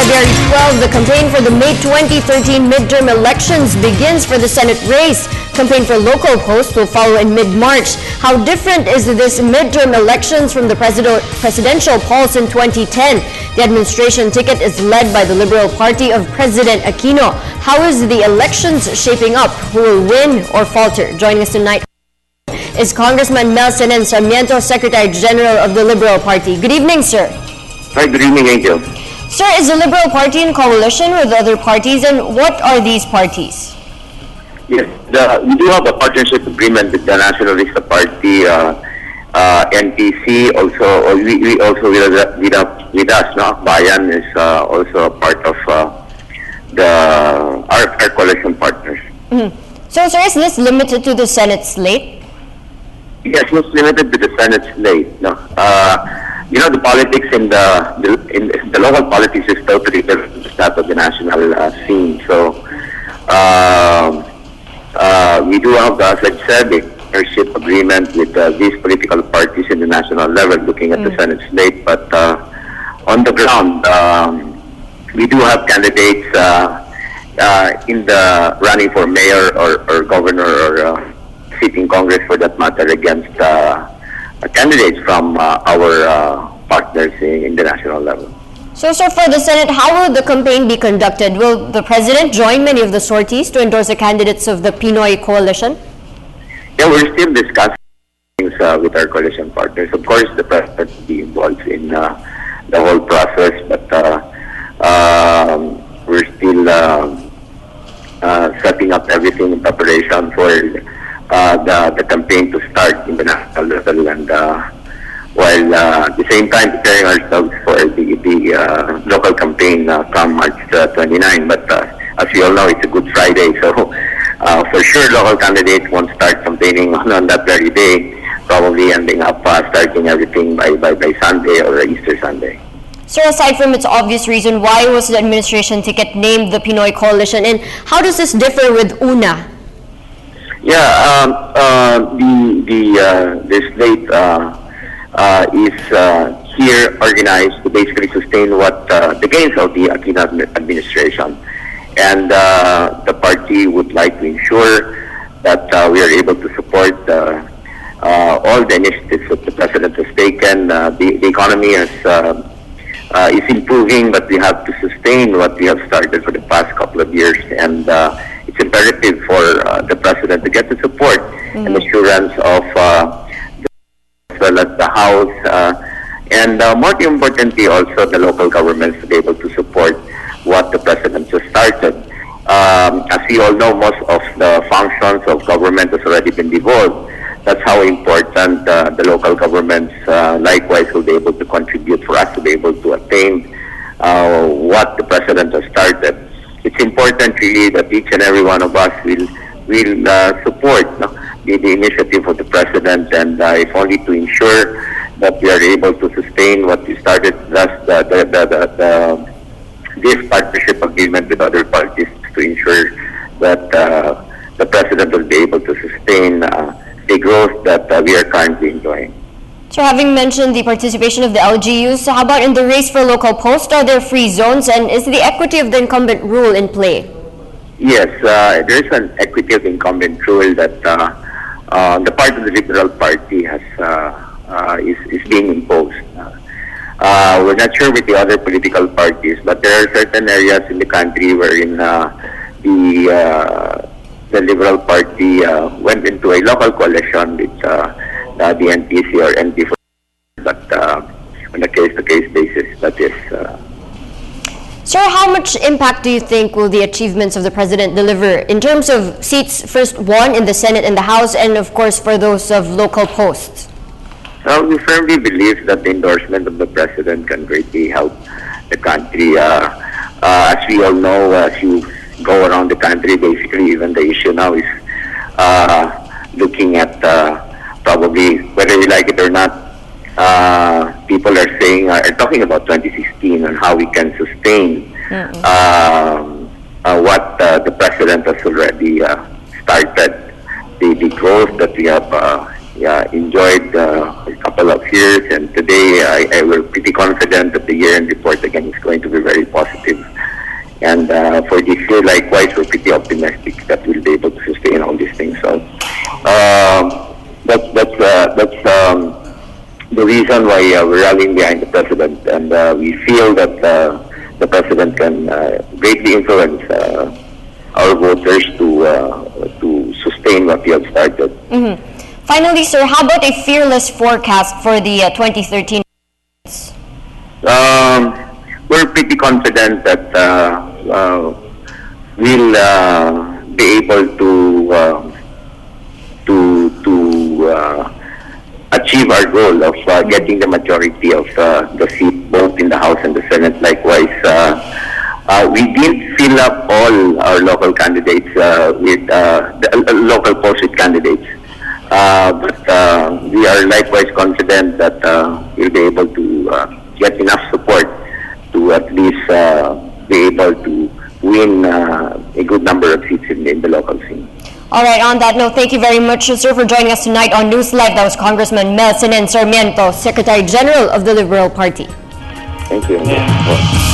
February 12, the campaign for the May 2013 midterm elections begins for the Senate race. Campaign for local posts will follow in mid-March. How different is this midterm elections from the presidential polls in 2010? The administration ticket is led by the Liberal Party of President Aquino. How is the elections shaping up? Who will win or falter? Joining us tonight is Congressman Mel Sarmiento, Secretary General of the Liberal Party. Good evening, sir. Hi, good evening, Angel. Sir, is the Liberal Party in coalition with other parties, and what are these parties? Yes, we do have a partnership agreement with the Nationalista Party, NPC. Also, we also with us, no? Bayan is also a part of our coalition partners. Mm-hmm. So, sir, is this limited to the Senate slate? Yes, it's limited to the Senate slate. No, you know, the politics in the local politics is totally different from that of the national scene. So we do have, as I said, a partnership agreement with these political parties in the national level, looking at the Senate slate. But on the ground, we do have candidates in the running for mayor or governor or sitting Congress, for that matter, against candidates from our partners in the national level. So, sir, for the Senate, how will the campaign be conducted? Will the President join many of the sorties to endorse the candidates of the Pinoy coalition? Yeah, we're still discussing things with our coalition partners. Of course, the President will be involved in the whole process, but we're still setting up everything in preparation for the campaign to start in the national level, and while at the same time preparing ourselves for the local campaign come March 29. But as you all know, it's a Good Friday, so for sure local candidates won't start campaigning on that very day, probably ending up starting everything by Sunday or Easter Sunday. Sir, aside from its obvious reason, why was the administration ticket named the Pinoy Coalition, and how does this differ with UNA? Yeah, the slate is here organized to basically sustain what the gains of the Aquino administration, and the party would like to ensure that we are able to support all the initiatives that the president has taken. The economy is improving, but we have to sustain what we have started for the past couple of years, and it's imperative for the president to get the support and assurance of as well as the House, and more importantly also the local governments to be able to support what the president just started. As we all know, most of the functions of government has already been devolved. That's how important the local governments likewise will be able to contribute for us to be able to attain what the president has started. It's important really that each and every one of us will support the initiative of the president, and if only to ensure that we are able to sustain what we started, thus this partnership agreement with other parties to ensure that the president will be able to sustain the growth that we are currently enjoying. So, having mentioned the participation of the LGUs, how about in the race for local posts? Are there free zones, and is the equity of the incumbent rule in play? Yes, there is an equity of incumbent rule that the part of the Liberal Party has is being imposed. We're not sure with the other political parties, but there are certain areas in the country wherein the Liberal Party went into a local coalition with the NPC or NP, but on a case-to-case basis, that is. Sir, how much impact do you think will the achievements of the president deliver in terms of seats first won in the Senate and the House, and of course for those of local posts? We firmly believe that the endorsement of the president can greatly help the country. As we all know, as you go around the country, basically even the issue now is looking at probably, whether we like it or not, people are talking about 2016 and how we can sustain what the president has already started, the growth that we have enjoyed a couple of years, and today I we're pretty confident that the year-end report again is going to be very positive. And for this year, likewise, we're pretty optimistic that we'll be able to sustain all these things. So that's the reason why we're rallying behind the president, and we feel that the president can greatly influence our voters to sustain what we have started. Finally, sir, how about a fearless forecast for the 2013? We're pretty confident that we'll be able to achieve our goal of getting the majority of the seat both in the House and the Senate. Likewise, we did fill up all our local candidates with the local posts with candidates. But we are likewise confident that we'll be able to get enough support to at least be able to win a good number of seats in the local scene. All right, on that note, thank you very much, sir, for joining us tonight on NewsLife. That was Congressman Mel Sarmiento, Secretary General of the Liberal Party. Thank you.